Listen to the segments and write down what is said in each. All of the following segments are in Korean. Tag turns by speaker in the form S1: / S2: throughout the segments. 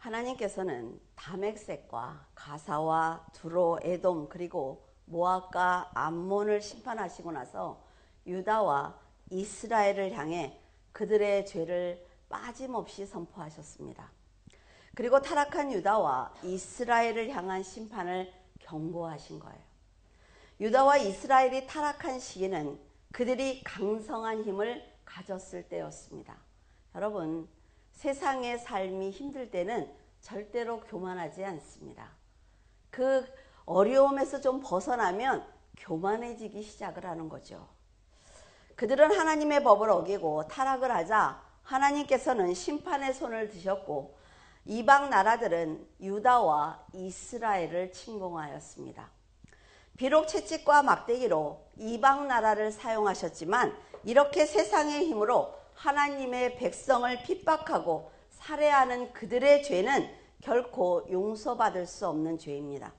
S1: 하나님께서는 다맥색과 가사와 두로, 에돔 그리고 모압과 암몬을 심판하시고 나서 유다와 이스라엘을 향해 그들의 죄를 빠짐없이 선포하셨습니다. 그리고 타락한 유다와 이스라엘을 향한 심판을 경고하신 거예요. 유다와 이스라엘이 타락한 시기는 그들이 강성한 힘을 가졌을 때였습니다. 여러분, 세상의 삶이 힘들 때는 절대로 교만하지 않습니다. 그 어려움에서 좀 벗어나면 교만해지기 시작을 하는 거죠. 그들은 하나님의 법을 어기고 타락을 하자 하나님께서는 심판의 손을 드셨고 이방 나라들은 유다와 이스라엘을 침공하였습니다. 비록 채찍과 막대기로 이방 나라를 사용하셨지만 이렇게 세상의 힘으로 하나님의 백성을 핍박하고 살해하는 그들의 죄는 결코 용서받을 수 없는 죄입니다.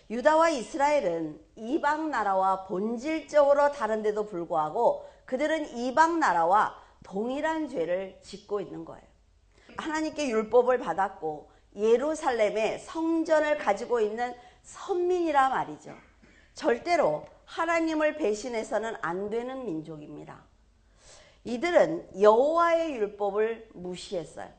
S1: 유다와 이스라엘은 이방 나라와 본질적으로 다른데도 불구하고 그들은 이방 나라와 동일한 죄를 짓고 있는 거예요. 하나님께 율법을 받았고 예루살렘에 성전을 가지고 있는 선민이라 말이죠. 절대로 하나님을 배신해서는 안 되는 민족입니다. 이들은 여호와의 율법을 무시했어요.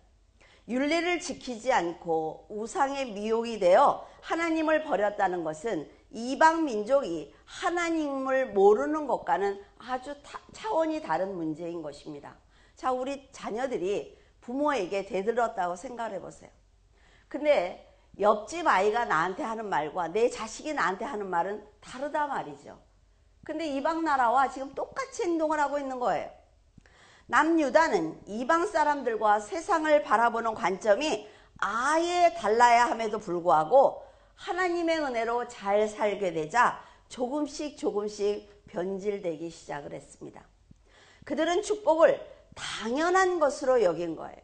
S1: 율례를 지키지 않고 우상의 미혹이 되어 하나님을 버렸다는 것은 이방 민족이 하나님을 모르는 것과는 아주 차원이 다른 문제인 것입니다. 자, 우리 자녀들이 부모에게 대들었다고 생각을 해보세요. 근데 옆집 아이가 나한테 하는 말과 내 자식이 나한테 하는 말은 다르다 말이죠. 근데 이방 나라와 지금 똑같이 행동을 하고 있는 거예요. 남유다는 이방 사람들과 세상을 바라보는 관점이 아예 달라야 함에도 불구하고 하나님의 은혜로 잘 살게 되자 조금씩 변질되기 시작을 했습니다. 그들은 축복을 당연한 것으로 여긴 거예요.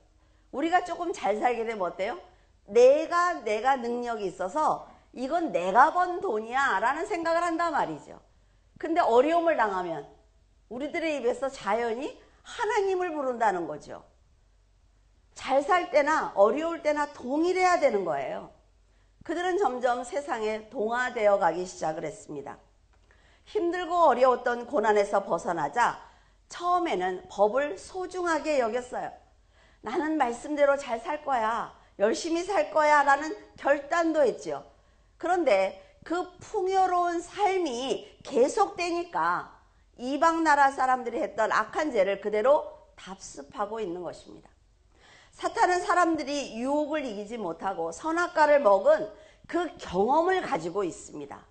S1: 우리가 조금 잘 살게 되면 어때요? 내가 능력이 있어서 이건 내가 번 돈이야 라는 생각을 한단 말이죠. 근데 어려움을 당하면 우리들의 입에서 자연히 하나님을 부른다는 거죠. 잘 살 때나 어려울 때나 동일해야 되는 거예요. 그들은 점점 세상에 동화되어 가기 시작을 했습니다. 힘들고 어려웠던 고난에서 벗어나자 처음에는 법을 소중하게 여겼어요. 나는 말씀대로 잘 살 거야. 열심히 살 거야 라는 결단도 했죠. 그런데 그 풍요로운 삶이 계속되니까 이방 나라 사람들이 했던 악한 죄를 그대로 답습하고 있는 것입니다. 사탄은 사람들이 유혹을 이기지 못하고 선악과를 먹은 그 경험을 가지고 있습니다.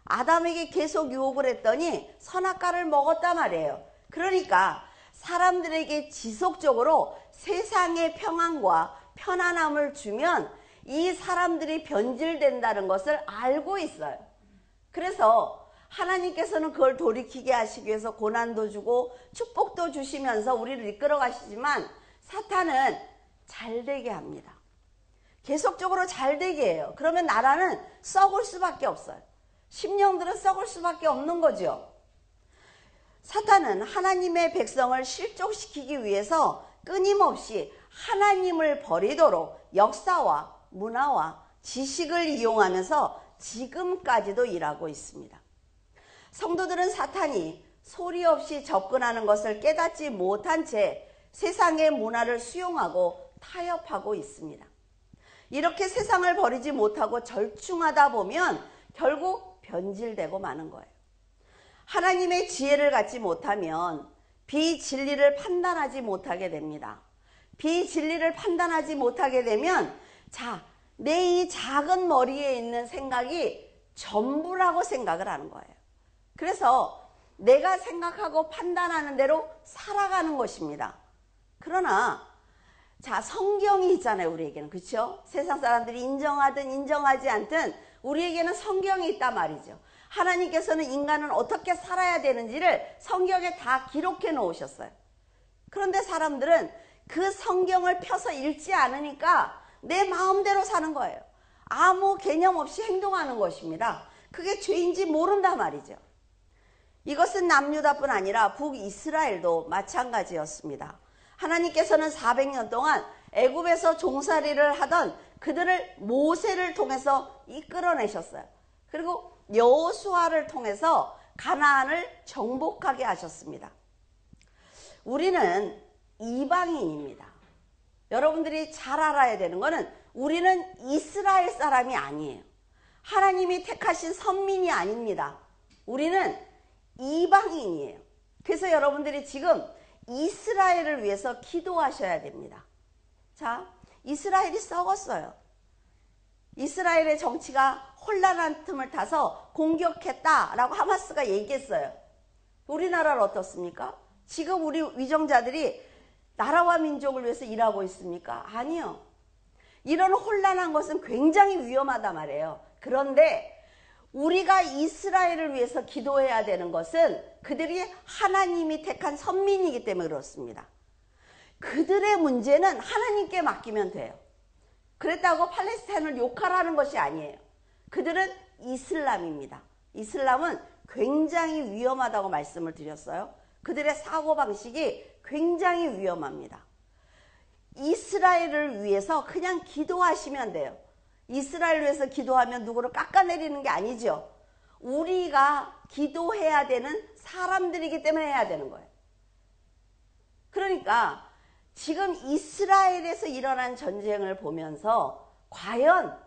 S1: 아담에게 계속 유혹을 했더니 선악과를 먹었단 말이에요. 그러니까 사람들에게 지속적으로 세상의 평안과 편안함을 주면 이 사람들이 변질된다는 것을 알고 있어요. 그래서 하나님께서는 그걸 돌이키게 하시기 위해서 고난도 주고 축복도 주시면서 우리를 이끌어 가시지만 사탄은 잘되게 합니다. 계속적으로 잘되게 해요. 그러면 나라는 썩을 수밖에 없어요. 심령들은 썩을 수밖에 없는 거죠. 사탄은 하나님의 백성을 실족시키기 위해서 끊임없이 하나님을 버리도록 역사와 문화와 지식을 이용하면서 지금까지도 일하고 있습니다. 성도들은 사탄이 소리 없이 접근하는 것을 깨닫지 못한 채 세상의 문화를 수용하고 타협하고 있습니다. 이렇게 세상을 버리지 못하고 절충하다 보면 결국 변질되고 마는 거예요. 하나님의 지혜를 갖지 못하면 비진리를 판단하지 못하게 됩니다. 비진리를 판단하지 못하게 되면 내 이 작은 머리에 있는 생각이 전부라고 생각을 하는 거예요. 그래서 내가 생각하고 판단하는 대로 살아가는 것입니다. 그러나 성경이 있잖아요. 우리에게는. 그렇죠? 세상 사람들이 인정하든 인정하지 않든 우리에게는 성경이 있단 말이죠. 하나님께서는 인간은 어떻게 살아야 되는지를 성경에 다 기록해 놓으셨어요. 그런데 사람들은 그 성경을 펴서 읽지 않으니까 내 마음대로 사는 거예요. 아무 개념 없이 행동하는 것입니다. 그게 죄인지 모른단 말이죠. 이것은 남유다뿐 아니라 북이스라엘도 마찬가지였습니다. 하나님께서는 400년 동안 애굽에서 종살이를 하던 그들을 모세를 통해서 이끌어내셨어요. 그리고 여호수아를 통해서 가나안을 정복하게 하셨습니다. 우리는 이방인입니다. 여러분들이 잘 알아야 되는 것은 우리는 이스라엘 사람이 아니에요. 하나님이 택하신 선민이 아닙니다. 우리는 이방인이에요. 그래서 여러분들이 지금 이스라엘을 위해서 기도하셔야 됩니다. 자, 이스라엘이 썩었어요. 이스라엘의 정치가 혼란한 틈을 타서 공격했다라고 하마스가 얘기했어요. 우리나라는 어떻습니까? 지금 우리 위정자들이 나라와 민족을 위해서 일하고 있습니까? 아니요. 이런 혼란한 것은 굉장히 위험하단 말이에요. 그런데 우리가 이스라엘을 위해서 기도해야 되는 것은 그들이 하나님이 택한 선민이기 때문에 그렇습니다. 그들의 문제는 하나님께 맡기면 돼요. 그랬다고 팔레스타인을 욕하라는 것이 아니에요. 그들은 이슬람입니다. 이슬람은 굉장히 위험하다고 말씀을 드렸어요. 그들의 사고방식이 굉장히 위험합니다. 이스라엘을 위해서 그냥 기도하시면 돼요. 이스라엘을 위해서 기도하면 누구를 깎아내리는 게 아니죠. 우리가 기도해야 되는 사람들이기 때문에 해야 되는 거예요. 그러니까 지금 이스라엘에서 일어난 전쟁을 보면서 과연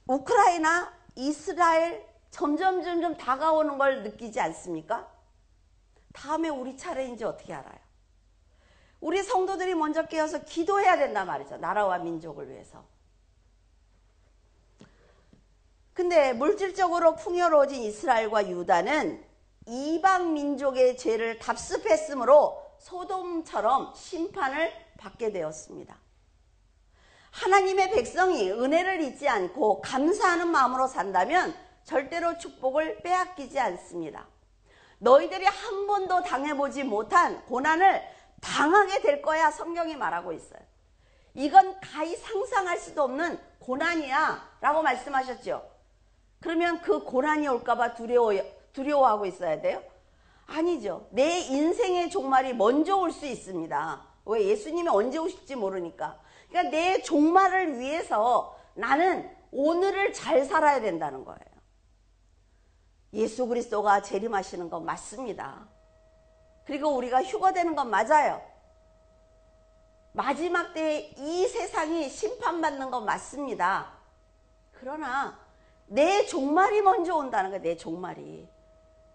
S1: 우크라이나, 이스라엘 점점 다가오는 걸 느끼지 않습니까? 다음에 우리 차례인지 어떻게 알아요? 우리 성도들이 먼저 깨어서 기도해야 된단 말이죠. 나라와 민족을 위해서. 근데 물질적으로 풍요로워진 이스라엘과 유다는 이방 민족의 죄를 답습했으므로 소돔처럼 심판을 받게 되었습니다. 하나님의 백성이 은혜를 잊지 않고 감사하는 마음으로 산다면 절대로 축복을 빼앗기지 않습니다. 너희들이 한 번도 당해보지 못한 고난을 당하게 될 거야 성경이 말하고 있어요. 이건 가히 상상할 수도 없는 고난이야 라고 말씀하셨죠. 그러면 그 고난이 올까봐 두려워하고 있어야 돼요? 아니죠. 내 인생의 종말이 먼저 올 수 있습니다. 왜? 예수님이 언제 오실지 모르니까. 그러니까 내 종말을 위해서 나는 오늘을 잘 살아야 된다는 거예요. 예수 그리스도가 재림하시는 건 맞습니다. 그리고 우리가 휴거되는 건 맞아요. 마지막 때에 이 세상이 심판받는 건 맞습니다. 그러나 내 종말이 먼저 온다는 거예요. 내 종말이.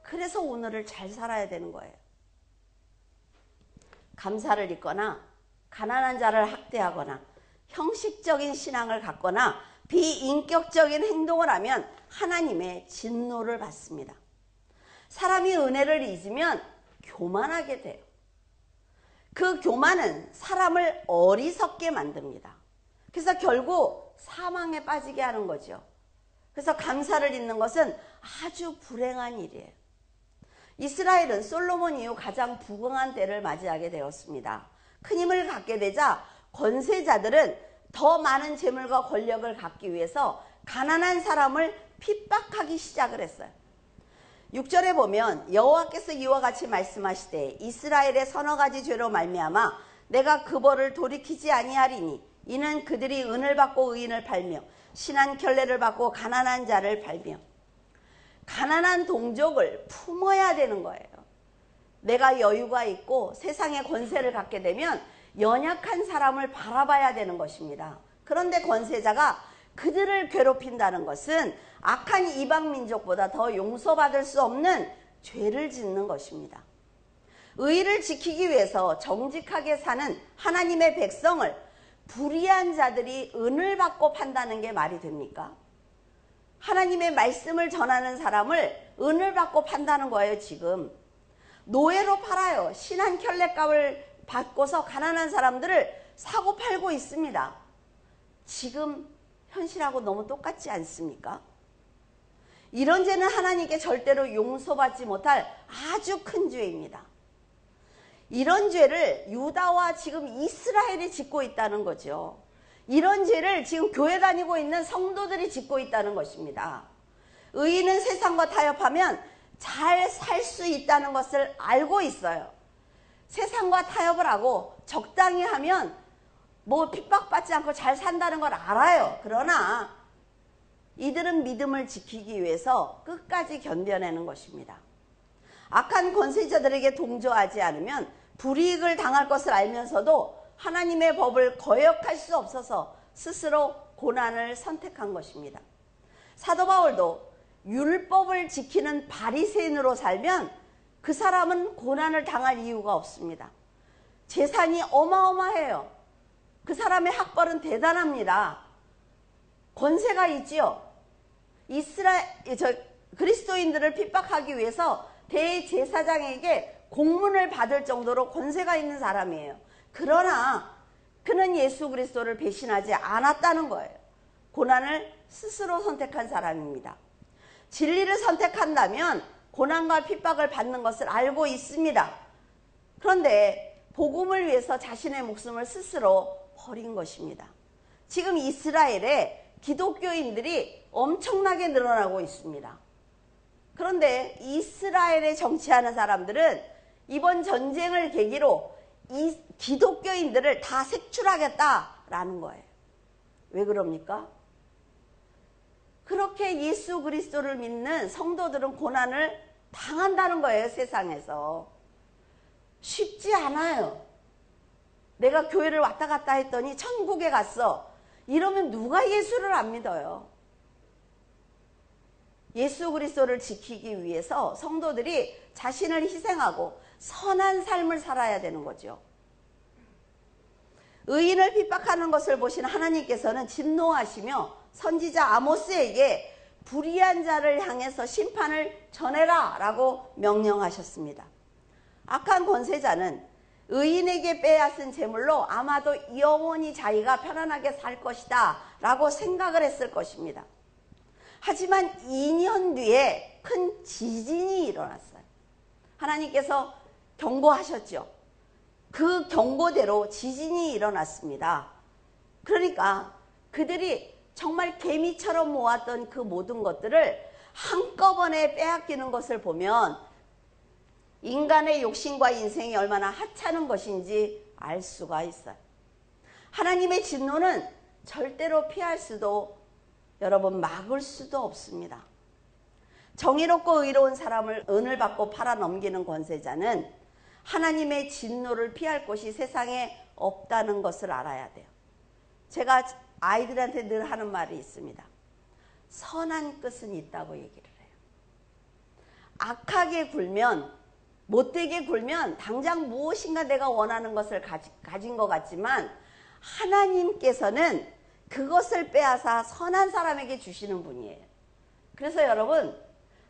S1: 그래서 오늘을 잘 살아야 되는 거예요. 감사를 잊거나 가난한 자를 학대하거나 형식적인 신앙을 갖거나 비인격적인 행동을 하면 하나님의 진노를 받습니다. 사람이 은혜를 잊으면 교만하게 돼요. 그 교만은 사람을 어리석게 만듭니다. 그래서 결국 사망에 빠지게 하는 거죠. 그래서 감사를 잊는 것은 아주 불행한 일이에요. 이스라엘은 솔로몬 이후 가장 부강한 때를 맞이하게 되었습니다. 큰 힘을 갖게 되자 권세자들은 더 많은 재물과 권력을 갖기 위해서 가난한 사람을 핍박하기 시작을 했어요. 6절에 보면 여호와께서 이와 같이 말씀하시되 이스라엘의 서너 가지 죄로 말미암아 내가 그 벌을 돌이키지 아니하리니 이는 그들이 은을 받고 의인을 팔며 신한 결례를 받고 가난한 자를 팔며. 가난한 동족을 품어야 되는 거예요. 내가 여유가 있고 세상의 권세를 갖게 되면 연약한 사람을 바라봐야 되는 것입니다. 그런데 권세자가 그들을 괴롭힌다는 것은 악한 이방 민족보다 더 용서받을 수 없는 죄를 짓는 것입니다. 의를 지키기 위해서 정직하게 사는 하나님의 백성을 불의한 자들이 은을 받고 판다는 게 말이 됩니까? 하나님의 말씀을 전하는 사람을 은을 받고 판다는 거예요. 지금 노예로 팔아요. 신한 켤레값을 받고서 가난한 사람들을 사고 팔고 있습니다. 지금 현실하고 너무 똑같지 않습니까? 이런 죄는 하나님께 절대로 용서받지 못할 아주 큰 죄입니다. 이런 죄를 유다와 지금 이스라엘이 짓고 있다는 거죠. 이런 죄를 지금 교회 다니고 있는 성도들이 짓고 있다는 것입니다. 의인은 세상과 타협하면 잘 살 수 있다는 것을 알고 있어요. 세상과 타협을 하고 적당히 하면 뭐 핍박받지 않고 잘 산다는 걸 알아요. 그러나 이들은 믿음을 지키기 위해서 끝까지 견뎌내는 것입니다. 악한 권세자들에게 동조하지 않으면 불이익을 당할 것을 알면서도 하나님의 법을 거역할 수 없어서 스스로 고난을 선택한 것입니다. 사도 바울도 율법을 지키는 바리새인으로 살면 그 사람은 고난을 당할 이유가 없습니다. 재산이 어마어마해요. 그 사람의 학벌은 대단합니다. 권세가 있지요. 그리스도인들을 핍박하기 위해서 대제사장에게 공문을 받을 정도로 권세가 있는 사람이에요. 그러나 그는 예수 그리스도를 배신하지 않았다는 거예요. 고난을 스스로 선택한 사람입니다. 진리를 선택한다면 고난과 핍박을 받는 것을 알고 있습니다. 그런데 복음을 위해서 자신의 목숨을 스스로 버린 것입니다. 지금 이스라엘에 기독교인들이 엄청나게 늘어나고 있습니다. 그런데 이스라엘에 정치하는 사람들은 이번 전쟁을 계기로 이 기독교인들을 다 색출하겠다라는 거예요. 왜 그럽니까? 그렇게 예수 그리스도를 믿는 성도들은 고난을 당한다는 거예요. 세상에서. 쉽지 않아요. 내가 교회를 왔다 갔다 했더니 천국에 갔어. 이러면 누가 예수를 안 믿어요? 예수 그리스도를 지키기 위해서 성도들이 자신을 희생하고 선한 삶을 살아야 되는 거죠. 의인을 핍박하는 것을 보신 하나님께서는 진노하시며 선지자 아모스에게 불의한 자를 향해서 심판을 전해라 라고 명령하셨습니다. 악한 권세자는 의인에게 빼앗은 재물로 아마도 영원히 자기가 편안하게 살 것이다 라고 생각을 했을 것입니다. 하지만 2년 뒤에 큰 지진이 일어났어요. 하나님께서 경고하셨죠. 그 경고대로 지진이 일어났습니다. 그러니까 그들이 정말 개미처럼 모았던 그 모든 것들을 한꺼번에 빼앗기는 것을 보면 인간의 욕심과 인생이 얼마나 하찮은 것인지 알 수가 있어요. 하나님의 진노는 절대로 피할 수도 여러분 막을 수도 없습니다. 정의롭고 의로운 사람을 은을 받고 팔아넘기는 권세자는 하나님의 진노를 피할 곳이 세상에 없다는 것을 알아야 돼요. 제가 아이들한테 늘 하는 말이 있습니다. 선한 끝은 있다고 얘기를 해요. 악하게 굴면, 못되게 굴면 당장 무엇인가 내가 원하는 것을 가진 것 같지만 하나님께서는 그것을 빼앗아 선한 사람에게 주시는 분이에요. 그래서 여러분,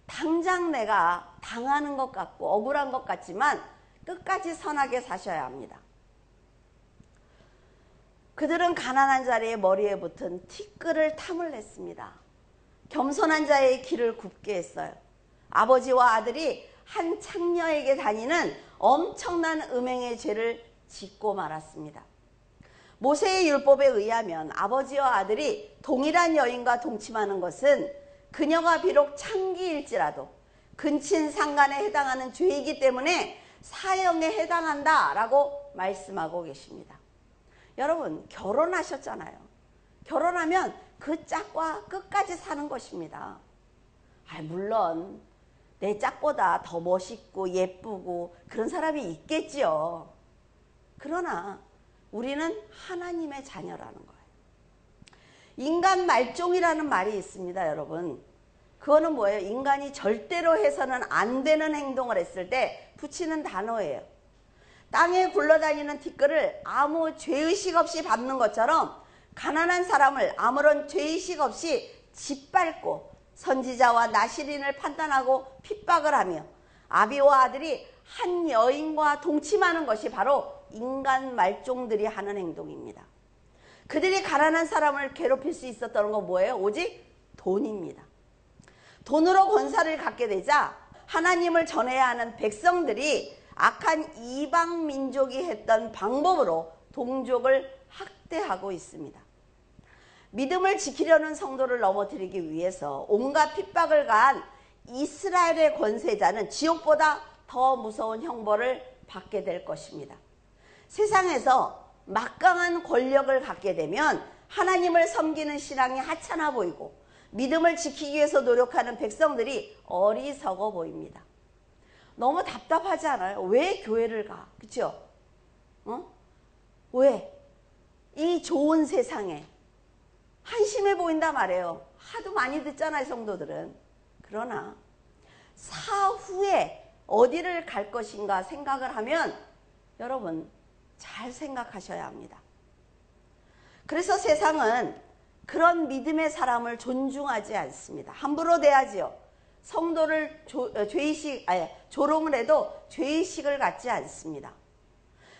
S1: 당장 내가 당하는 것 같고 억울한 것 같지만 끝까지 선하게 사셔야 합니다. 그들은 가난한 자리의 머리에 붙은 티끌을 탐을 냈습니다. 겸손한 자의 길을 굽게 했어요. 아버지와 아들이 한 창녀에게 다니는 엄청난 음행의 죄를 짓고 말았습니다. 모세의 율법에 의하면 아버지와 아들이 동일한 여인과 동침하는 것은 그녀가 비록 창기일지라도 근친상간에 해당하는 죄이기 때문에 사형에 해당한다라고 말씀하고 계십니다. 여러분, 결혼하셨잖아요. 결혼하면 그 짝과 끝까지 사는 것입니다. 물론 내 짝보다 더 멋있고 예쁘고 그런 사람이 있겠지요. 그러나 우리는 하나님의 자녀라는 거예요. 인간 말종이라는 말이 있습니다, 여러분. 그거는 뭐예요? 인간이 절대로 해서는 안 되는 행동을 했을 때 붙이는 단어예요. 땅에 굴러다니는 티끌을 아무 죄의식 없이 밟는 것처럼 가난한 사람을 아무런 죄의식 없이 짓밟고 선지자와 나시린을 판단하고 핍박을 하며 아비와 아들이 한 여인과 동침하는 것이 바로 인간 말종들이 하는 행동입니다. 그들이 가난한 사람을 괴롭힐 수 있었던 건 뭐예요? 오직 돈입니다. 돈으로 권세를 갖게 되자 하나님을 전해야 하는 백성들이 악한 이방 민족이 했던 방법으로 동족을 학대하고 있습니다. 믿음을 지키려는 성도를 넘어뜨리기 위해서 온갖 핍박을 가한 이스라엘의 권세자는 지옥보다 더 무서운 형벌을 받게 될 것입니다. 세상에서 막강한 권력을 갖게 되면 하나님을 섬기는 신앙이 하찮아 보이고 믿음을 지키기 위해서 노력하는 백성들이 어리석어 보입니다. 너무 답답하지 않아요? 왜 교회를 가? 그렇죠? 왜? 이 좋은 세상에 한심해 보인다 말이에요. 하도 많이 듣잖아요, 성도들은. 그러나 사후에 어디를 갈 것인가 생각을 하면 여러분 잘 생각하셔야 합니다. 그래서 세상은 그런 믿음의 사람을 존중하지 않습니다. 함부로 대하지요. 성도를 조롱을 해도 죄의식을 갖지 않습니다.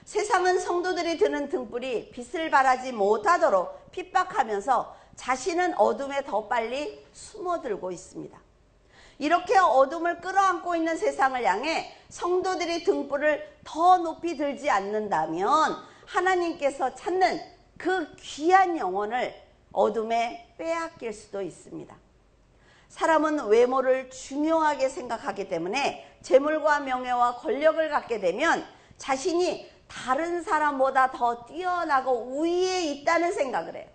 S1: 세상은 성도들이 드는 등불이 빛을 발하지 못하도록 핍박하면서 자신은 어둠에 더 빨리 숨어들고 있습니다. 이렇게 어둠을 끌어안고 있는 세상을 향해 성도들이 등불을 더 높이 들지 않는다면 하나님께서 찾는 그 귀한 영혼을 어둠에 빼앗길 수도 있습니다. 사람은 외모를 중요하게 생각하기 때문에 재물과 명예와 권력을 갖게 되면 자신이 다른 사람보다 더 뛰어나고 우위에 있다는 생각을 해요.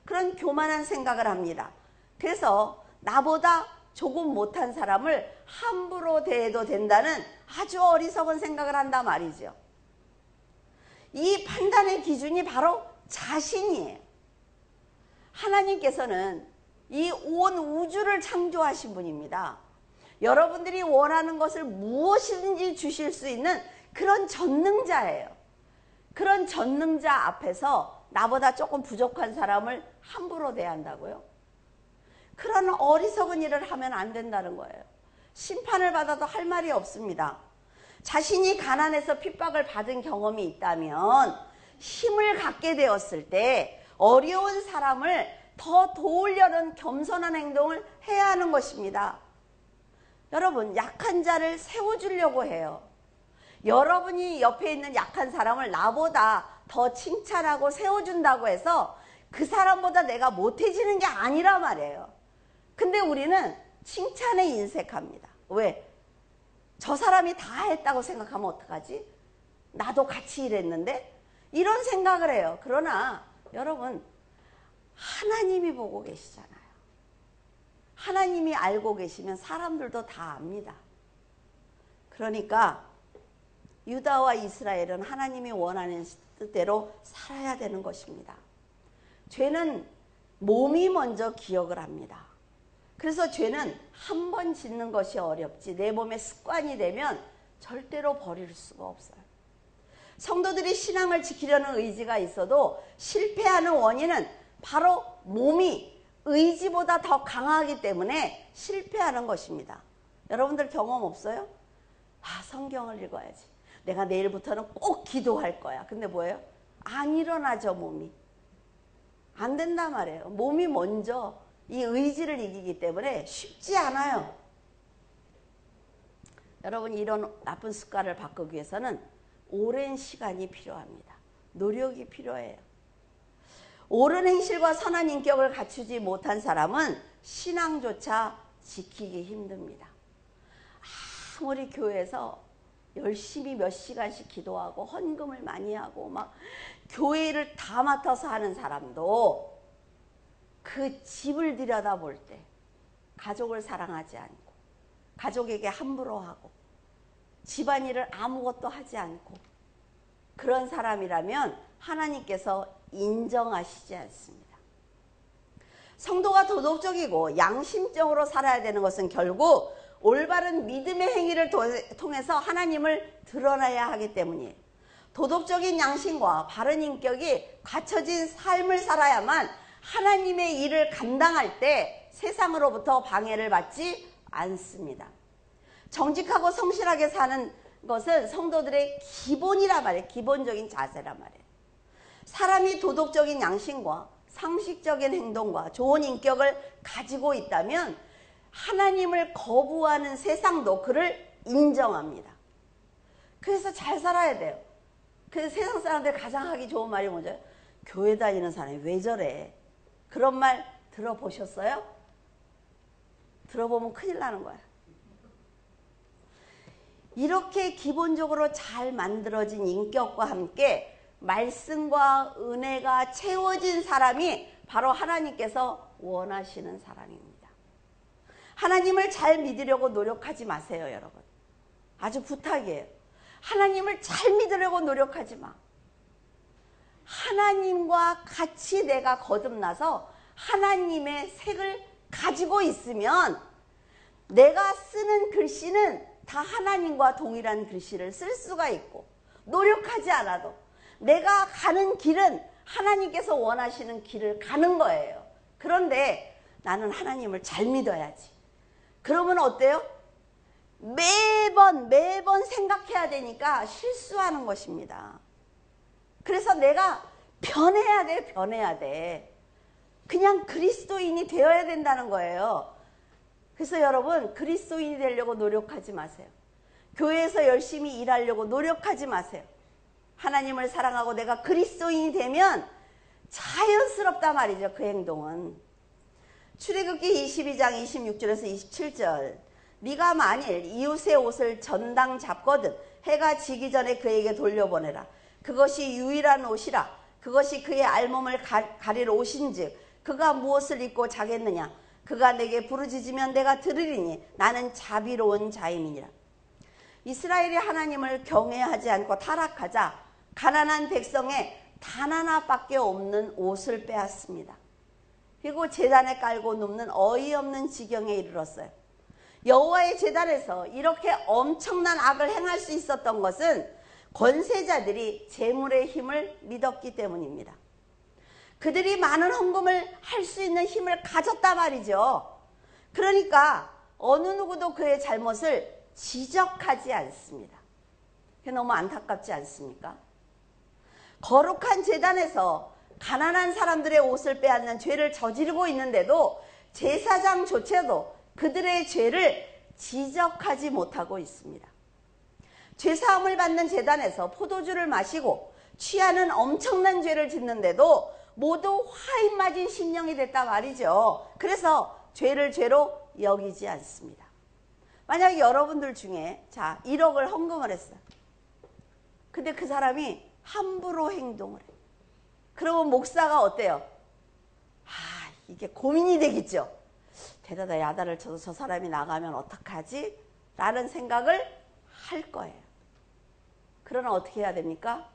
S1: 그런 교만한 생각을 합니다. 그래서 나보다 조금 못한 사람을 함부로 대해도 된다는 아주 어리석은 생각을 한단 말이죠. 이 판단의 기준이 바로 자신이에요. 하나님께서는 이 온 우주를 창조하신 분입니다. 여러분들이 원하는 것을 무엇이든지 주실 수 있는 그런 전능자예요. 그런 전능자 앞에서 나보다 조금 부족한 사람을 함부로 대한다고요? 그런 어리석은 일을 하면 안 된다는 거예요. 심판을 받아도 할 말이 없습니다. 자신이 가난해서 핍박을 받은 경험이 있다면 힘을 갖게 되었을 때 어려운 사람을 더 도우려는 겸손한 행동을 해야 하는 것입니다. 여러분, 약한 자를 세워주려고 해요. 여러분이 옆에 있는 약한 사람을 나보다 더 칭찬하고 세워준다고 해서 그 사람보다 내가 못해지는 게 아니라 말이에요. 근데 우리는 칭찬에 인색합니다. 왜? 저 사람이 다 했다고 생각하면 어떡하지? 나도 같이 일했는데? 이런 생각을 해요. 그러나 여러분, 하나님이 보고 계시잖아요. 하나님이 알고 계시면 사람들도 다 압니다. 그러니까 유다와 이스라엘은 하나님이 원하는 뜻대로 살아야 되는 것입니다. 죄는 몸이 먼저 기억을 합니다. 그래서 죄는 한 번 짓는 것이 어렵지 내 몸의 습관이 되면 절대로 버릴 수가 없어요. 성도들이 신앙을 지키려는 의지가 있어도 실패하는 원인은 바로 몸이 의지보다 더 강하기 때문에 실패하는 것입니다. 여러분들 경험 없어요? 성경을 읽어야지. 내가 내일부터는 꼭 기도할 거야. 근데 뭐예요? 안 일어나죠, 몸이. 안 된단 말이에요. 몸이 먼저 이 의지를 이기기 때문에 쉽지 않아요. 여러분, 이런 나쁜 습관을 바꾸기 위해서는 오랜 시간이 필요합니다. 노력이 필요해요. 옳은 행실과 선한 인격을 갖추지 못한 사람은 신앙조차 지키기 힘듭니다. 아무리 교회에서 열심히 몇 시간씩 기도하고 헌금을 많이 하고 막 교회를 다 맡아서 하는 사람도 그 집을 들여다볼 때 가족을 사랑하지 않고 가족에게 함부로 하고 집안일을 아무것도 하지 않고 그런 사람이라면 하나님께서 인정하시지 않습니다. 성도가 도덕적이고 양심적으로 살아야 되는 것은 결국 올바른 믿음의 행위를 통해서 하나님을 드러나야 하기 때문이에요. 도덕적인 양심과 바른 인격이 갖춰진 삶을 살아야만 하나님의 일을 감당할 때 세상으로부터 방해를 받지 않습니다. 정직하고 성실하게 사는 것은 성도들의 기본이란 말이에요. 기본적인 자세란 말이에요. 사람이 도덕적인 양심과 상식적인 행동과 좋은 인격을 가지고 있다면 하나님을 거부하는 세상도 그를 인정합니다. 그래서 잘 살아야 돼요. 그래서 세상 사람들 가장 하기 좋은 말이 뭐죠? 교회 다니는 사람이 왜 저래? 그런 말 들어보셨어요? 들어보면 큰일 나는 거야. 이렇게 기본적으로 잘 만들어진 인격과 함께 말씀과 은혜가 채워진 사람이 바로 하나님께서 원하시는 사람입니다. 하나님을 잘 믿으려고 노력하지 마세요, 여러분. 아주 부탁이에요. 하나님을 잘 믿으려고 노력하지 마. 하나님과 같이 내가 거듭나서 하나님의 색을 가지고 있으면 내가 쓰는 글씨는 다 하나님과 동일한 글씨를 쓸 수가 있고, 노력하지 않아도 내가 가는 길은 하나님께서 원하시는 길을 가는 거예요. 그런데 나는 하나님을 잘 믿어야지. 그러면 어때요? 매번 생각해야 되니까 실수하는 것입니다. 그래서 내가 변해야 돼. 그냥 그리스도인이 되어야 된다는 거예요. 그래서 여러분, 그리스도인이 되려고 노력하지 마세요. 교회에서 열심히 일하려고 노력하지 마세요. 하나님을 사랑하고 내가 그리스도인이 되면 자연스럽단 말이죠, 그 행동은. 출애굽기 22장 26절에서 27절. 네가 만일 이웃의 옷을 전당 잡거든 해가 지기 전에 그에게 돌려보내라. 그것이 유일한 옷이라. 그것이 그의 알몸을 가릴 옷인즉 그가 무엇을 입고 자겠느냐. 그가 내게 부르짖으면 내가 들으리니 나는 자비로운 자임이니라. 이스라엘이 하나님을 경외하지 않고 타락하자 가난한 백성의 단 하나밖에 없는 옷을 빼앗습니다. 그리고 제단에 깔고 눕는 어이없는 지경에 이르렀어요. 여호와의 제단에서 이렇게 엄청난 악을 행할 수 있었던 것은 권세자들이 재물의 힘을 믿었기 때문입니다. 그들이 많은 헌금을 할 수 있는 힘을 가졌단 말이죠. 그러니까 어느 누구도 그의 잘못을 지적하지 않습니다. 그게 너무 안타깝지 않습니까? 거룩한 제단에서 가난한 사람들의 옷을 빼앗는 죄를 저지르고 있는데도 제사장조차도 그들의 죄를 지적하지 못하고 있습니다. 죄사함을 받는 제단에서 포도주를 마시고 취하는 엄청난 죄를 짓는데도 모두 화인 맞은 심령이 됐다 말이죠. 그래서 죄를 죄로 여기지 않습니다. 만약에 여러분들 중에 1억을 헌금을 했어요. 근데 그 사람이 함부로 행동을 해요. 그러면 목사가 어때요? 이게 고민이 되겠죠. 데려다 야단을 쳐서 저 사람이 나가면 어떡하지? 라는 생각을 할 거예요. 그러나 어떻게 해야 됩니까?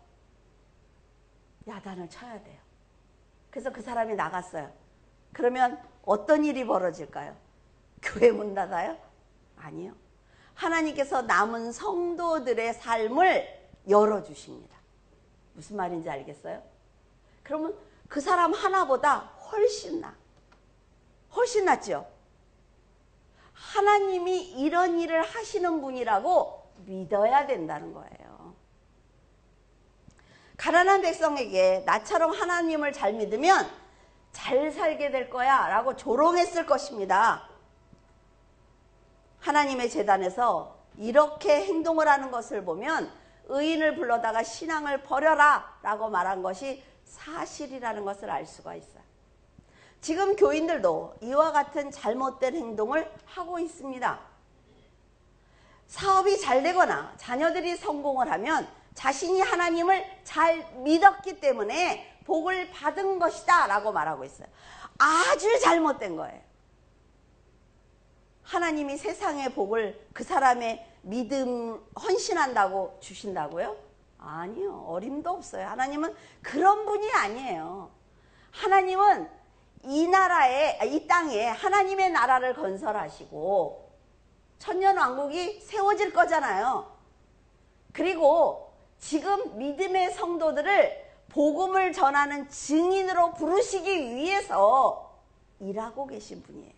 S1: 야단을 쳐야 돼요. 그래서 그 사람이 나갔어요. 그러면 어떤 일이 벌어질까요? 교회 문 닫아요? 아니요. 하나님께서 남은 성도들의 삶을 열어주십니다. 무슨 말인지 알겠어요? 그러면 그 사람 하나보다 훨씬 낫죠. 하나님이 이런 일을 하시는 분이라고 믿어야 된다는 거예요. 가난한 백성에게 나처럼 하나님을 잘 믿으면 잘 살게 될 거야 라고 조롱했을 것입니다. 하나님의 제단에서 이렇게 행동을 하는 것을 보면 의인을 불러다가 신앙을 버려라 라고 말한 것이 사실이라는 것을 알 수가 있어요. 지금 교인들도 이와 같은 잘못된 행동을 하고 있습니다. 사업이 잘 되거나 자녀들이 성공을 하면 자신이 하나님을 잘 믿었기 때문에 복을 받은 것이다 라고 말하고 있어요. 아주 잘못된 거예요. 하나님이 세상의 복을 그 사람의 믿음 헌신한다고 주신다고요? 아니요. 어림도 없어요. 하나님은 그런 분이 아니에요. 하나님은 이 땅에 하나님의 나라를 건설하시고 천년왕국이 세워질 거잖아요. 그리고 지금 믿음의 성도들을 복음을 전하는 증인으로 부르시기 위해서 일하고 계신 분이에요.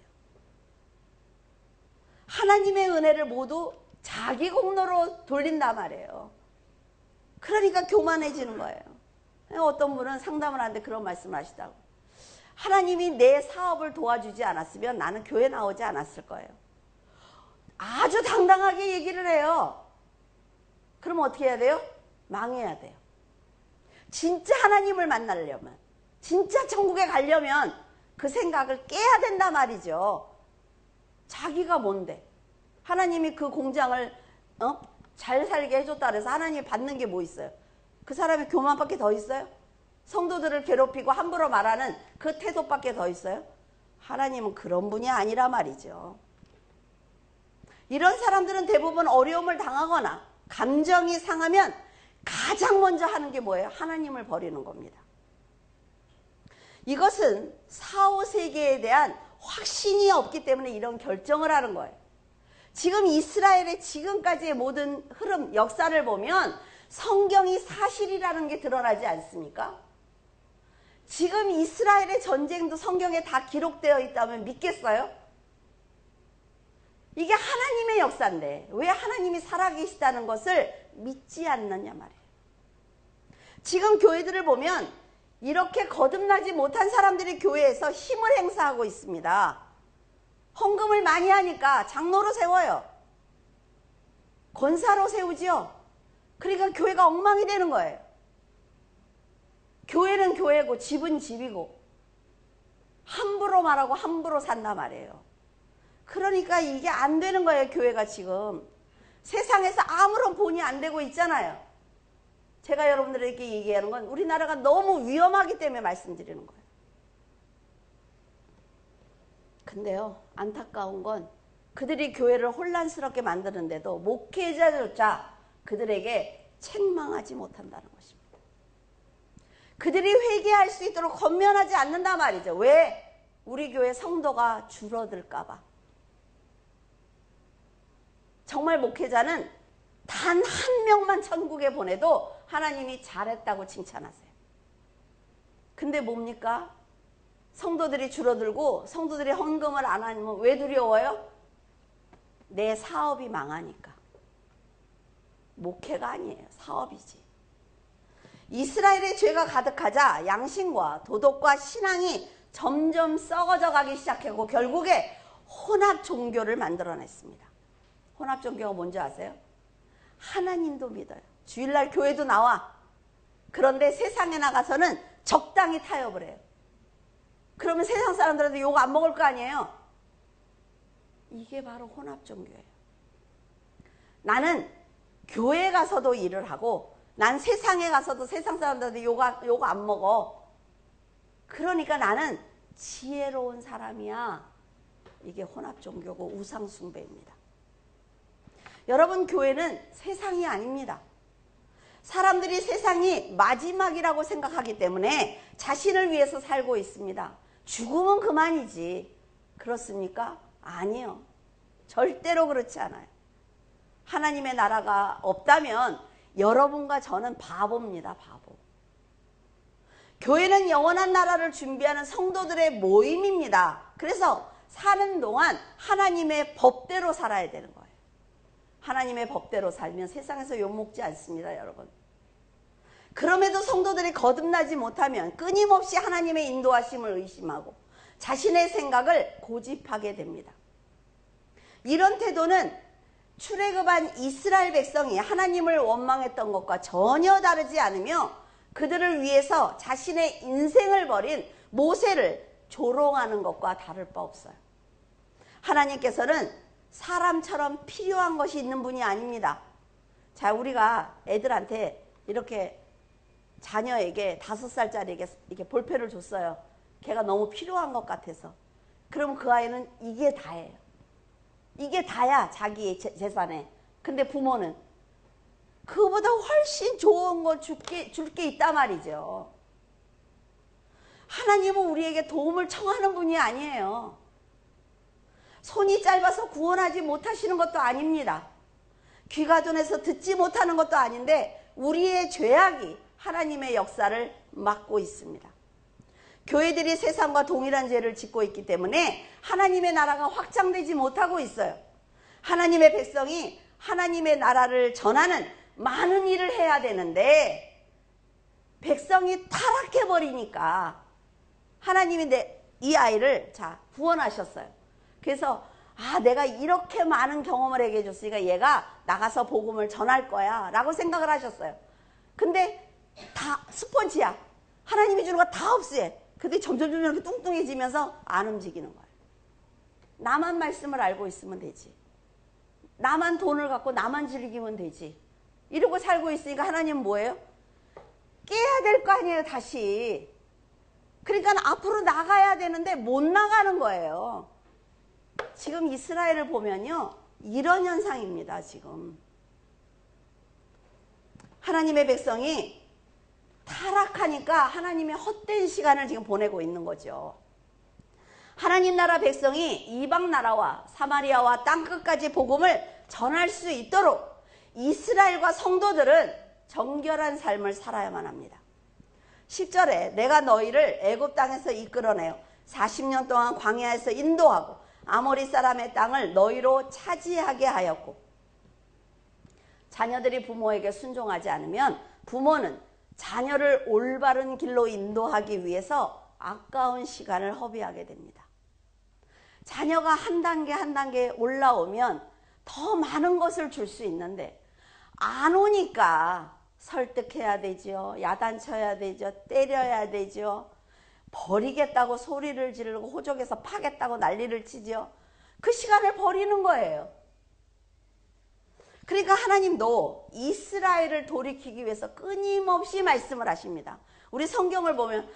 S1: 하나님의 은혜를 모두 자기 공로로 돌린단 말이에요. 그러니까 교만해지는 거예요. 어떤 분은 상담을 하는데 그런 말씀을 하시다고. 하나님이 내 사업을 도와주지 않았으면 나는 교회 나오지 않았을 거예요. 아주 당당하게 얘기를 해요. 그러면 어떻게 해야 돼요? 망해야 돼요. 진짜 하나님을 만나려면, 진짜 천국에 가려면 그 생각을 깨야 된단 말이죠. 자기가 뭔데? 하나님이 그 공장을 잘 살게 해줬다 그래서 하나님이 받는 게 뭐 있어요? 그 사람의 교만밖에 더 있어요? 성도들을 괴롭히고 함부로 말하는 그 태도밖에 더 있어요? 하나님은 그런 분이 아니라 말이죠. 이런 사람들은 대부분 어려움을 당하거나 감정이 상하면 가장 먼저 하는 게 뭐예요? 하나님을 버리는 겁니다. 이것은 사후세계에 대한 확신이 없기 때문에 이런 결정을 하는 거예요. 지금 이스라엘의 지금까지의 모든 흐름, 역사를 보면 성경이 사실이라는 게 드러나지 않습니까? 지금 이스라엘의 전쟁도 성경에 다 기록되어 있다면 믿겠어요? 이게 하나님의 역사인데 왜 하나님이 살아계시다는 것을 믿지 않느냐 말이에요. 지금 교회들을 보면 이렇게 거듭나지 못한 사람들이 교회에서 힘을 행사하고 있습니다. 헌금을 많이 하니까 장로로 세워요. 권사로 세우지요. 그러니까 교회가 엉망이 되는 거예요. 교회는 교회고 집은 집이고 함부로 말하고 함부로 산단 말이에요. 그러니까 이게 안 되는 거예요. 교회가 지금 세상에서 아무런 본이 안 되고 있잖아요. 제가 여러분들에게 얘기하는 건 우리나라가 너무 위험하기 때문에 말씀드리는 거예요. 근데요, 안타까운 건 그들이 교회를 혼란스럽게 만드는데도 목회자조차 그들에게 책망하지 못한다는 것입니다. 그들이 회개할 수 있도록 권면하지 않는단 말이죠. 왜? 우리 교회 성도가 줄어들까 봐. 정말 목회자는 단 한 명만 천국에 보내도 하나님이 잘했다고 칭찬하세요. 근데 뭡니까? 성도들이 줄어들고 성도들이 헌금을 안 하면 왜 두려워요? 내 사업이 망하니까. 목회가 아니에요. 사업이지. 이스라엘의 죄가 가득하자 양심과 도덕과 신앙이 점점 썩어져 가기 시작하고 결국에 혼합 종교를 만들어냈습니다. 혼합 종교가 뭔지 아세요? 하나님도 믿어요. 주일날 교회도 나와. 그런데 세상에 나가서는 적당히 타협을 해요. 그러면 세상 사람들한테 욕 안 먹을 거 아니에요? 이게 바로 혼합 종교예요. 나는 교회 가서도 일을 하고 난 세상에 가서도 세상 사람들한테 욕 안 먹어. 그러니까 나는 지혜로운 사람이야. 이게 혼합 종교고 우상 숭배입니다. 여러분, 교회는 세상이 아닙니다. 사람들이 세상이 마지막이라고 생각하기 때문에 자신을 위해서 살고 있습니다. 죽으면 그만이지. 그렇습니까? 아니요. 절대로 그렇지 않아요. 하나님의 나라가 없다면 여러분과 저는 바보입니다. 바보. 교회는 영원한 나라를 준비하는 성도들의 모임입니다. 그래서 사는 동안 하나님의 법대로 살아야 되는 거예요. 하나님의 법대로 살면 세상에서 욕먹지 않습니다, 여러분. 그럼에도 성도들이 거듭나지 못하면 끊임없이 하나님의 인도하심을 의심하고 자신의 생각을 고집하게 됩니다. 이런 태도는 출애굽한 이스라엘 백성이 하나님을 원망했던 것과 전혀 다르지 않으며 그들을 위해서 자신의 인생을 버린 모세를 조롱하는 것과 다를 바 없어요. 하나님께서는 사람처럼 필요한 것이 있는 분이 아닙니다. 자, 우리가 애들한테 이렇게 자녀에게 5살짜리에게 이렇게 볼펜을 줬어요. 걔가 너무 필요한 것 같아서. 그러면 그 아이는 이게 다예요. 이게 다야, 자기의 재산에. 근데 부모는 그거보다 훨씬 좋은 거 줄 게 있단 말이죠. 하나님은 우리에게 도움을 청하는 분이 아니에요. 손이 짧아서 구원하지 못하시는 것도 아닙니다. 귀가 둔해서 듣지 못하는 것도 아닌데 우리의 죄악이 하나님의 역사를 막고 있습니다. 교회들이 세상과 동일한 죄를 짓고 있기 때문에 하나님의 나라가 확장되지 못하고 있어요. 하나님의 백성이 하나님의 나라를 전하는 많은 일을 해야 되는데 백성이 타락해버리니까 하나님이 이 아이를 구원하셨어요. 그래서 내가 이렇게 많은 경험을 하게 해줬으니까 얘가 나가서 복음을 전할 거야 라고 생각을 하셨어요. 근데 다 스펀지야. 하나님이 주는 거 다 없애. 근데 점점 이렇게 뚱뚱해지면서 안 움직이는 거예요. 나만 말씀을 알고 있으면 되지. 나만 돈을 갖고 나만 즐기면 되지. 이러고 살고 있으니까 하나님은 뭐예요? 깨야 될 거 아니에요, 다시. 그러니까 앞으로 나가야 되는데 못 나가는 거예요. 지금 이스라엘을 보면요, 이런 현상입니다, 지금. 하나님의 백성이 타락하니까 하나님의 헛된 시간을 지금 보내고 있는 거죠. 하나님 나라 백성이 이방 나라와 사마리아와 땅끝까지 복음을 전할 수 있도록 이스라엘과 성도들은 정결한 삶을 살아야만 합니다. 10절에 내가 너희를 애굽 땅에서 이끌어내어 40년 동안 광야에서 인도하고 아모리 사람의 땅을 너희로 차지하게 하였고, 자녀들이 부모에게 순종하지 않으면 부모는 자녀를 올바른 길로 인도하기 위해서 아까운 시간을 허비하게 됩니다. 자녀가 한 단계 한 단계 올라오면 더 많은 것을 줄 수 있는데 안 오니까 설득해야 되죠. 야단쳐야 되죠. 때려야 되죠. 버리겠다고 소리를 지르고 호적에서 파겠다고 난리를 치죠. 그 시간을 버리는 거예요. 그러니까 하나님도 이스라엘을 돌이키기 위해서 끊임없이 말씀을 하십니다. 우리 성경을 보면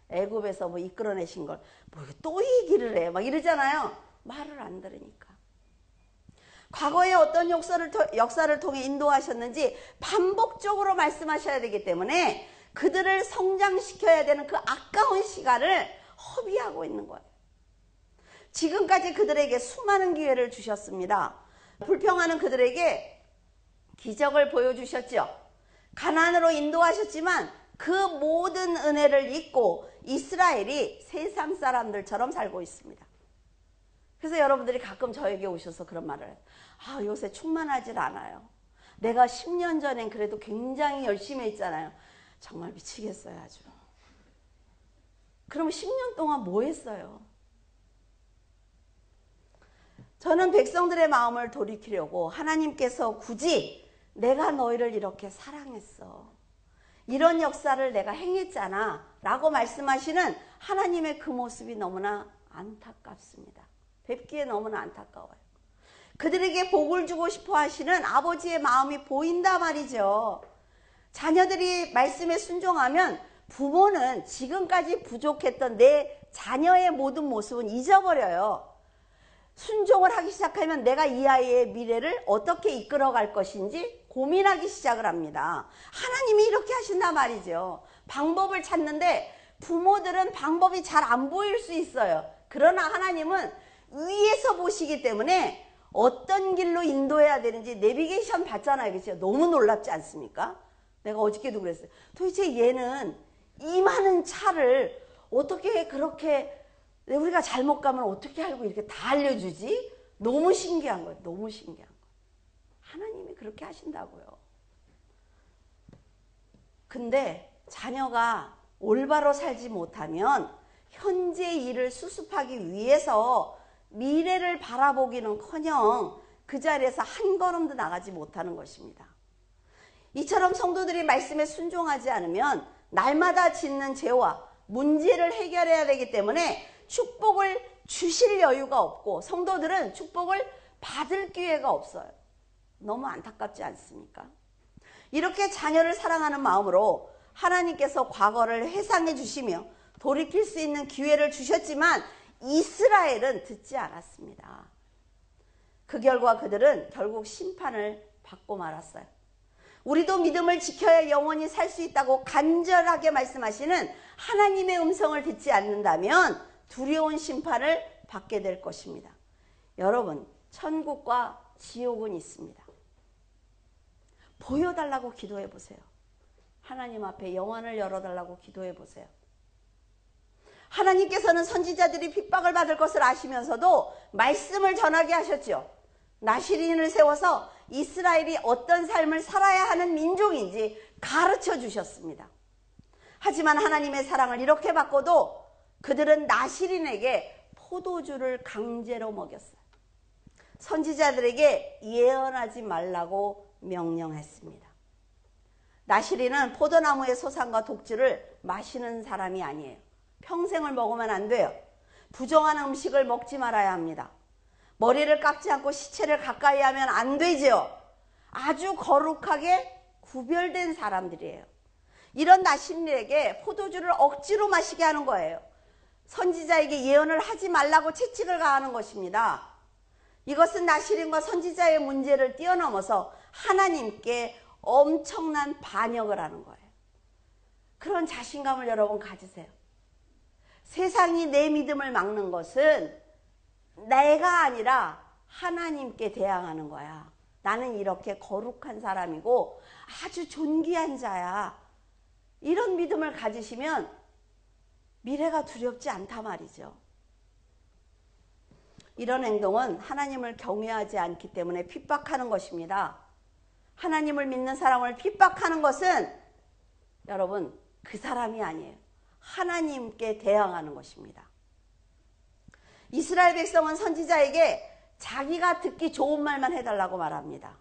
S1: 애굽에서 뭐 이끌어내신 걸 뭐 또 얘기를 해 막 이러잖아요. 말을 안 들으니까. 과거에 어떤 역사를 통해 인도하셨는지 반복적으로 말씀하셔야 되기 때문에 그들을 성장시켜야 되는 그 아까운 시간을 허비하고 있는 거예요. 지금까지 그들에게 수많은 기회를 주셨습니다. 불평하는 그들에게 기적을 보여주셨죠. 가나안으로 인도하셨지만 그 모든 은혜를 잊고 이스라엘이 세상 사람들처럼 살고 있습니다. 그래서 여러분들이 가끔 저에게 오셔서 그런 말을 해요. 요새 충만하질 않아요. 내가 10년 전엔 그래도 굉장히 열심히 했잖아요. 정말 미치겠어요, 아주. 그러면 10년 동안 뭐 했어요? 저는 백성들의 마음을 돌이키려고 하나님께서 굳이 내가 너희를 이렇게 사랑했어, 이런 역사를 내가 행했잖아 라고 말씀하시는 하나님의 그 모습이 너무나 안타깝습니다. 뵙기에 너무나 안타까워요. 그들에게 복을 주고 싶어 하시는 아버지의 마음이 보인다 말이죠. 자녀들이 말씀에 순종하면 부모는 지금까지 부족했던 내 자녀의 모든 모습은 잊어버려요. 순종을 하기 시작하면 내가 이 아이의 미래를 어떻게 이끌어갈 것인지 고민하기 시작을 합니다. 하나님이 이렇게 하신단 말이죠. 방법을 찾는데 부모들은 방법이 잘 안 보일 수 있어요. 그러나 하나님은 위에서 보시기 때문에 어떤 길로 인도해야 되는지 내비게이션 받잖아요. 그렇죠? 너무 놀랍지 않습니까? 내가 어저께도 그랬어요. 도대체 얘는 이 많은 차를 어떻게 그렇게 우리가 잘못 가면 어떻게 알고 이렇게 다 알려주지? 너무 신기한 거예요. 너무 신기한 거예요. 하나님이 그렇게 하신다고요. 근데 자녀가 올바로 살지 못하면 현재 일을 수습하기 위해서 미래를 바라보기는커녕 그 자리에서 한 걸음도 나가지 못하는 것입니다. 이처럼 성도들이 말씀에 순종하지 않으면 날마다 짓는 죄와 문제를 해결해야 되기 때문에 축복을 주실 여유가 없고 성도들은 축복을 받을 기회가 없어요. 너무 안타깝지 않습니까? 이렇게 자녀를 사랑하는 마음으로 하나님께서 과거를 회상해 주시며 돌이킬 수 있는 기회를 주셨지만 이스라엘은 듣지 않았습니다. 그 결과 그들은 결국 심판을 받고 말았어요. 우리도 믿음을 지켜야 영원히 살 수 있다고 간절하게 말씀하시는 하나님의 음성을 듣지 않는다면 두려운 심판을 받게 될 것입니다. 여러분, 천국과 지옥은 있습니다. 보여달라고 기도해 보세요. 하나님 앞에 영안을 열어달라고 기도해 보세요. 하나님께서는 선지자들이 핍박을 받을 것을 아시면서도 말씀을 전하게 하셨죠. 나시린을 세워서 이스라엘이 어떤 삶을 살아야 하는 민족인지 가르쳐 주셨습니다. 하지만 하나님의 사랑을 이렇게 받고도 그들은 나시린에게 포도주를 강제로 먹였어요. 선지자들에게 예언하지 말라고 명령했습니다. 나시린은 포도나무의 소산과 독주를 마시는 사람이 아니에요. 평생을 먹으면 안 돼요. 부정한 음식을 먹지 말아야 합니다. 머리를 깎지 않고 시체를 가까이 하면 안 되죠. 아주 거룩하게 구별된 사람들이에요. 이런 나심들에게 포도주를 억지로 마시게 하는 거예요. 선지자에게 예언을 하지 말라고 채찍을 가하는 것입니다. 이것은 나실인과 선지자의 문제를 뛰어넘어서 하나님께 엄청난 반역을 하는 거예요. 그런 자신감을 여러분 가지세요. 세상이 내 믿음을 막는 것은 내가 아니라 하나님께 대항하는 거야. 나는 이렇게 거룩한 사람이고 아주 존귀한 자야. 이런 믿음을 가지시면 미래가 두렵지 않다 말이죠. 이런 행동은 하나님을 경외하지 않기 때문에 핍박하는 것입니다. 하나님을 믿는 사람을 핍박하는 것은 여러분 그 사람이 아니에요. 하나님께 대항하는 것입니다. 이스라엘 백성은 선지자에게 자기가 듣기 좋은 말만 해달라고 말합니다.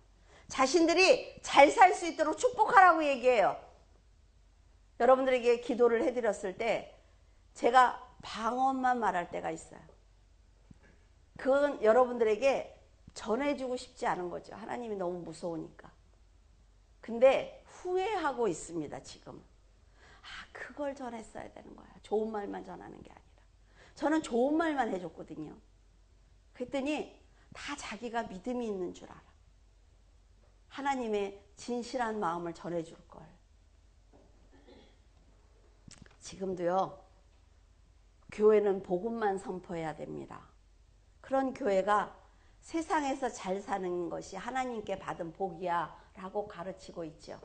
S1: 자신들이 잘 살 수 있도록 축복하라고 얘기해요. 여러분들에게 기도를 해드렸을 때 제가 방언만 말할 때가 있어요. 그건 여러분들에게 전해주고 싶지 않은 거죠. 하나님이 너무 무서우니까. 근데 후회하고 있습니다, 지금. 그걸 전했어야 되는 거야. 좋은 말만 전하는 게 아니라. 저는 좋은 말만 해줬거든요. 그랬더니 다 자기가 믿음이 있는 줄 알아. 하나님의 진실한 마음을 전해줄 걸. 지금도요, 교회는 복음만 선포해야 됩니다. 그런 교회가 세상에서 잘 사는 것이 하나님께 받은 복이야 라고 가르치고 있죠.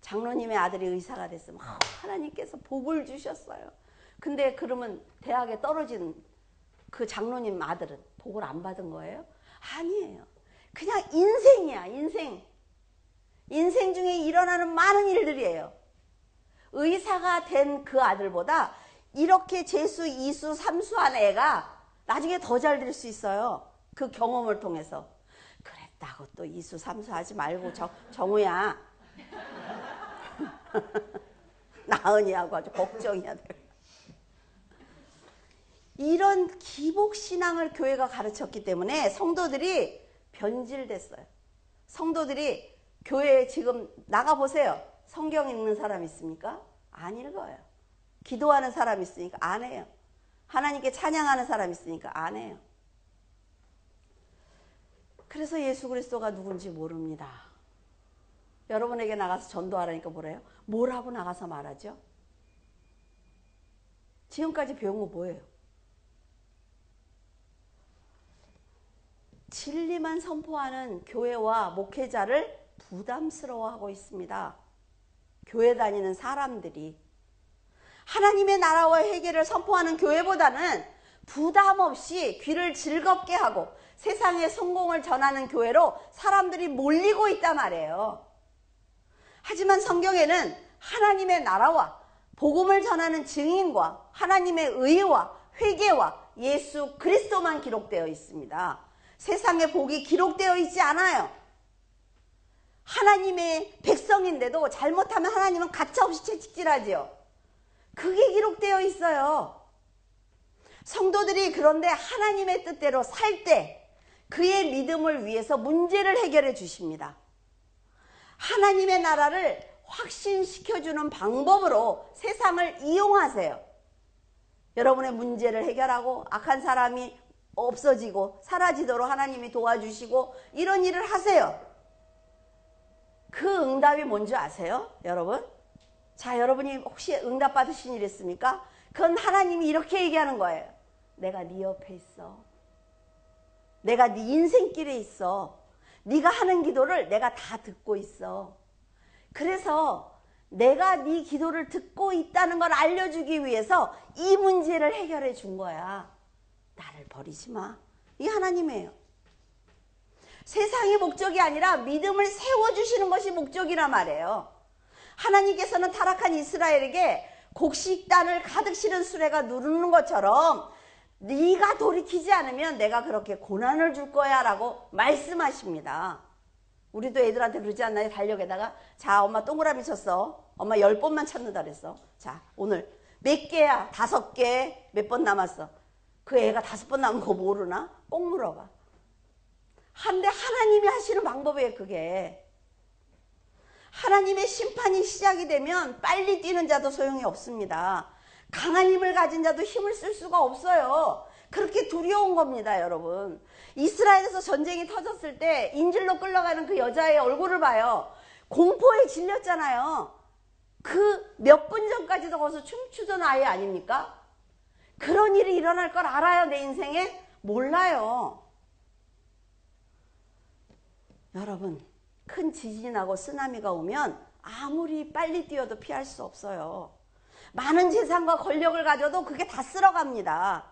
S1: 장로님의 아들이 의사가 됐으면 하나님께서 복을 주셨어요. 근데 그러면 대학에 떨어진 그 장로님 아들은 복을 안 받은 거예요? 아니에요. 그냥 인생이야, 인생. 인생 중에 일어나는 많은 일들이에요. 의사가 된 그 아들보다 이렇게 재수, 이수, 삼수한 애가 나중에 더 잘 될 수 있어요. 그 경험을 통해서. 그랬다고 또 이수, 삼수 하지 말고 정우야. 나은이하고 아주 걱정이야. 이런 기복신앙을 교회가 가르쳤기 때문에 성도들이 변질됐어요. 성도들이 교회에 지금 나가보세요. 성경 읽는 사람 있습니까? 안 읽어요. 기도하는 사람 있으니까 안 해요. 하나님께 찬양하는 사람 있으니까 안 해요. 그래서 예수 그리스도가 누군지 모릅니다. 여러분에게 나가서 전도하라니까 뭐래요? 뭐라고 나가서 말하죠? 지금까지 배운 거 뭐예요? 진리만 선포하는 교회와 목회자를 부담스러워하고 있습니다. 교회 다니는 사람들이. 하나님의 나라와 회개를 선포하는 교회보다는 부담 없이 귀를 즐겁게 하고 세상의 성공을 전하는 교회로 사람들이 몰리고 있단 말이에요. 하지만 성경에는 하나님의 나라와 복음을 전하는 증인과 하나님의 의와 회개와 예수 그리스도만 기록되어 있습니다. 세상의 복이 기록되어 있지 않아요. 하나님의 백성인데도 잘못하면 하나님은 가차없이 채찍질하지요. 그게 기록되어 있어요. 성도들이 그런데 하나님의 뜻대로 살 때 그의 믿음을 위해서 문제를 해결해 주십니다. 하나님의 나라를 확신시켜주는 방법으로 세상을 이용하세요. 여러분의 문제를 해결하고 악한 사람이 없어지고 사라지도록 하나님이 도와주시고 이런 일을 하세요. 그 응답이 뭔지 아세요? 여러분? 자, 여러분이 혹시 응답 받으신 일 있습니까? 그건 하나님이 이렇게 얘기하는 거예요. 내가 네 옆에 있어. 내가 네 인생길에 있어. 네가 하는 기도를 내가 다 듣고 있어. 그래서 내가 네 기도를 듣고 있다는 걸 알려주기 위해서 이 문제를 해결해 준 거야. 나를 버리지 마. 이게 하나님이에요. 세상이 목적이 아니라 믿음을 세워주시는 것이 목적이란 말이에요. 하나님께서는 타락한 이스라엘에게 곡식단을 가득 실은 수레가 누르는 것처럼 네가 돌이키지 않으면 내가 그렇게 고난을 줄 거야 라고 말씀하십니다. 우리도 애들한테 그러지 않나요? 달력에다가 자, 엄마 동그라미 쳤어. 엄마 10번만 찾는다 그랬어. 자, 오늘 몇 개야? 5개. 몇 번 남았어? 그 애가 5번 남은 거 모르나? 꼭 물어봐. 한데 하나님이 하시는 방법이에요, 그게. 하나님의 심판이 시작이 되면 빨리 뛰는 자도 소용이 없습니다. 강한 힘을 가진 자도 힘을 쓸 수가 없어요. 그렇게 두려운 겁니다, 여러분. 이스라엘에서 전쟁이 터졌을 때 인질로 끌려가는 그 여자의 얼굴을 봐요. 공포에 질렸잖아요. 그 몇 분 전까지도 거기서 춤추던 아이 아닙니까? 그런 일이 일어날 걸 알아요, 내 인생에? 몰라요. 여러분, 큰 지진이 나고 쓰나미가 오면 아무리 빨리 뛰어도 피할 수 없어요. 많은 재산과 권력을 가져도 그게 다 쓸어갑니다.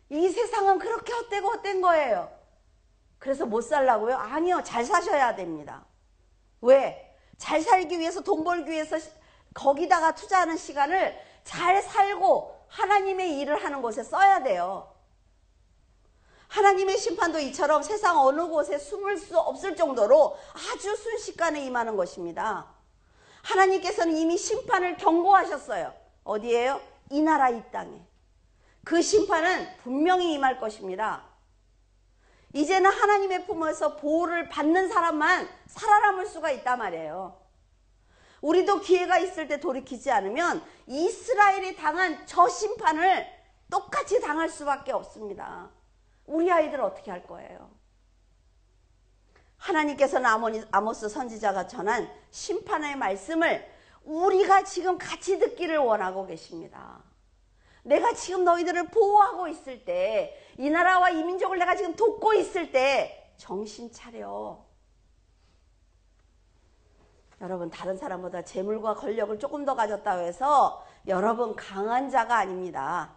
S1: 이 세상은 그렇게 헛되고 헛된 거예요. 그래서 못 살라고요? 아니요, 잘 사셔야 됩니다. 왜? 잘 살기 위해서, 돈 벌기 위해서 거기다가 투자하는 시간을 잘 살고 하나님의 일을 하는 곳에 써야 돼요. 하나님의 심판도 이처럼 세상 어느 곳에 숨을 수 없을 정도로 아주 순식간에 임하는 것입니다. 하나님께서는 이미 심판을 경고하셨어요. 어디에요? 이 나라 이 땅에. 그 심판은 분명히 임할 것입니다. 이제는 하나님의 품에서 보호를 받는 사람만 살아남을 수가 있단 말이에요. 우리도 기회가 있을 때 돌이키지 않으면 이스라엘이 당한 저 심판을 똑같이 당할 수밖에 없습니다. 우리 아이들 어떻게 할 거예요? 하나님께서는 아모스 선지자가 전한 심판의 말씀을 우리가 지금 같이 듣기를 원하고 계십니다. 내가 지금 너희들을 보호하고 있을 때, 이 나라와 이 민족을 내가 지금 돕고 있을 때 정신 차려. 여러분, 다른 사람보다 재물과 권력을 조금 더 가졌다고 해서 여러분 강한 자가 아닙니다.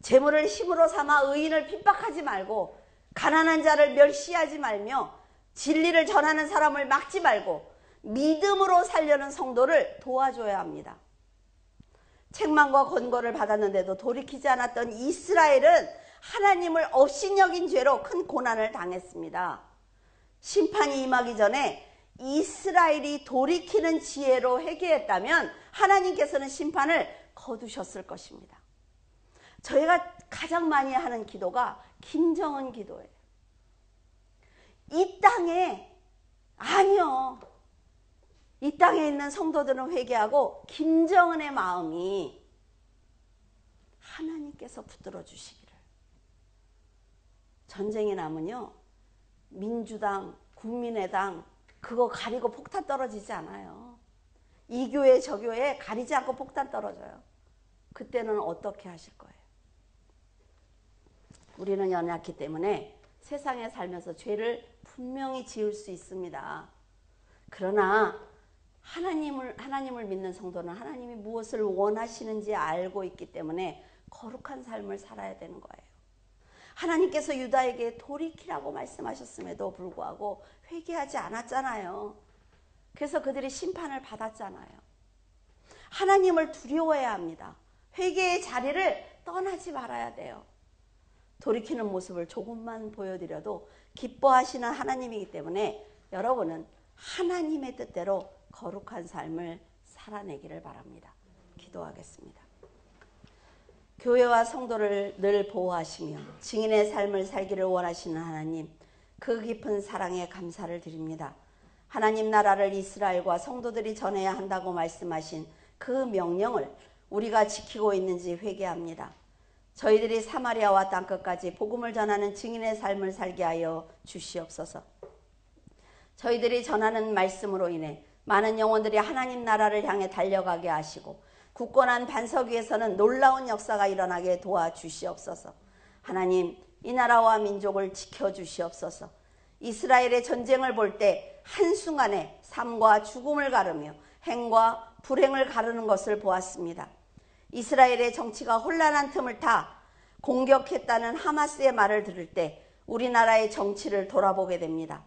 S1: 재물을 힘으로 삼아 의인을 핍박하지 말고, 가난한 자를 멸시하지 말며, 진리를 전하는 사람을 막지 말고 믿음으로 살려는 성도를 도와줘야 합니다. 책망과 권고를 받았는데도 돌이키지 않았던 이스라엘은 하나님을 업신여긴 죄로 큰 고난을 당했습니다. 심판이 임하기 전에 이스라엘이 돌이키는 지혜로 회개했다면 하나님께서는 심판을 거두셨을 것입니다. 저희가 가장 많이 하는 기도가 김정은 기도예요. 이 땅에, 아니요, 이 땅에 있는 성도들은 회개하고 김정은의 마음이 하나님께서 붙들어 주시기를. 전쟁이 나면요, 민주당, 국민의당 그거 가리고 폭탄 떨어지지 않아요. 이 교회 저 교회 가리지 않고 폭탄 떨어져요. 그때는 어떻게 하실 거예요? 우리는 연약하기 때문에 세상에 살면서 죄를 분명히 지을 수 있습니다. 그러나 하나님을 믿는 성도는 하나님이 무엇을 원하시는지 알고 있기 때문에 거룩한 삶을 살아야 되는 거예요. 하나님께서 유다에게 돌이키라고 말씀하셨음에도 불구하고 회개하지 않았잖아요. 그래서 그들이 심판을 받았잖아요. 하나님을 두려워해야 합니다. 회개의 자리를 떠나지 말아야 돼요. 돌이키는 모습을 조금만 보여드려도 기뻐하시는 하나님이기 때문에 여러분은 하나님의 뜻대로 거룩한 삶을 살아내기를 바랍니다. 기도하겠습니다. 교회와 성도를 늘 보호하시며 증인의 삶을 살기를 원하시는 하나님, 그 깊은 사랑에 감사를 드립니다. 하나님 나라를 이스라엘과 성도들이 전해야 한다고 말씀하신 그 명령을 우리가 지키고 있는지 회개합니다. 저희들이 사마리아와 땅끝까지 복음을 전하는 증인의 삶을 살게 하여 주시옵소서. 저희들이 전하는 말씀으로 인해 많은 영혼들이 하나님 나라를 향해 달려가게 하시고 굳건한 반석 위에서는 놀라운 역사가 일어나게 도와주시옵소서. 하나님, 이 나라와 민족을 지켜주시옵소서. 이스라엘의 전쟁을 볼 때 한순간에 삶과 죽음을 가르며 행과 불행을 가르는 것을 보았습니다. 이스라엘의 정치가 혼란한 틈을 타 공격했다는 하마스의 말을 들을 때 우리나라의 정치를 돌아보게 됩니다.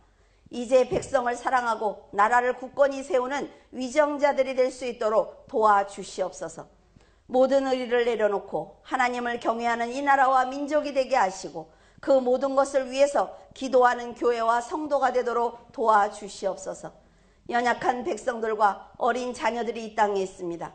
S1: 이제 백성을 사랑하고 나라를 굳건히 세우는 위정자들이 될 수 있도록 도와주시옵소서. 모든 의리를 내려놓고 하나님을 경외하는 이 나라와 민족이 되게 하시고 그 모든 것을 위해서 기도하는 교회와 성도가 되도록 도와주시옵소서. 연약한 백성들과 어린 자녀들이 이 땅에 있습니다.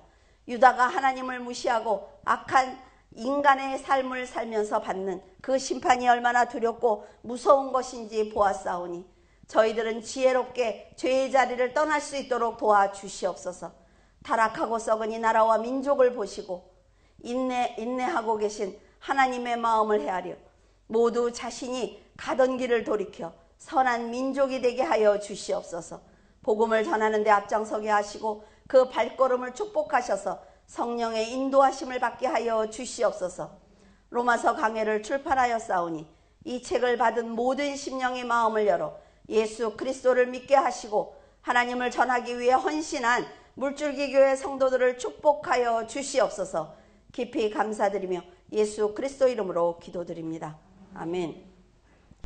S1: 유다가 하나님을 무시하고 악한 인간의 삶을 살면서 받는 그 심판이 얼마나 두렵고 무서운 것인지 보았사오니 저희들은 지혜롭게 죄의 자리를 떠날 수 있도록 도와주시옵소서. 타락하고 썩은 이 나라와 민족을 보시고 인내하고 계신 하나님의 마음을 헤아려 모두 자신이 가던 길을 돌이켜 선한 민족이 되게 하여 주시옵소서. 복음을 전하는 데 앞장서게 하시고 그 발걸음을 축복하셔서 성령의 인도하심을 받게 하여 주시옵소서. 로마서 강해를 출판하여 싸우니 이 책을 받은 모든 심령의 마음을 열어 예수 그리스도를 믿게 하시고 하나님을 전하기 위해 헌신한 물줄기 교회 성도들을 축복하여 주시옵소서. 깊이 감사드리며 예수 그리스도 이름으로 기도드립니다. 아멘.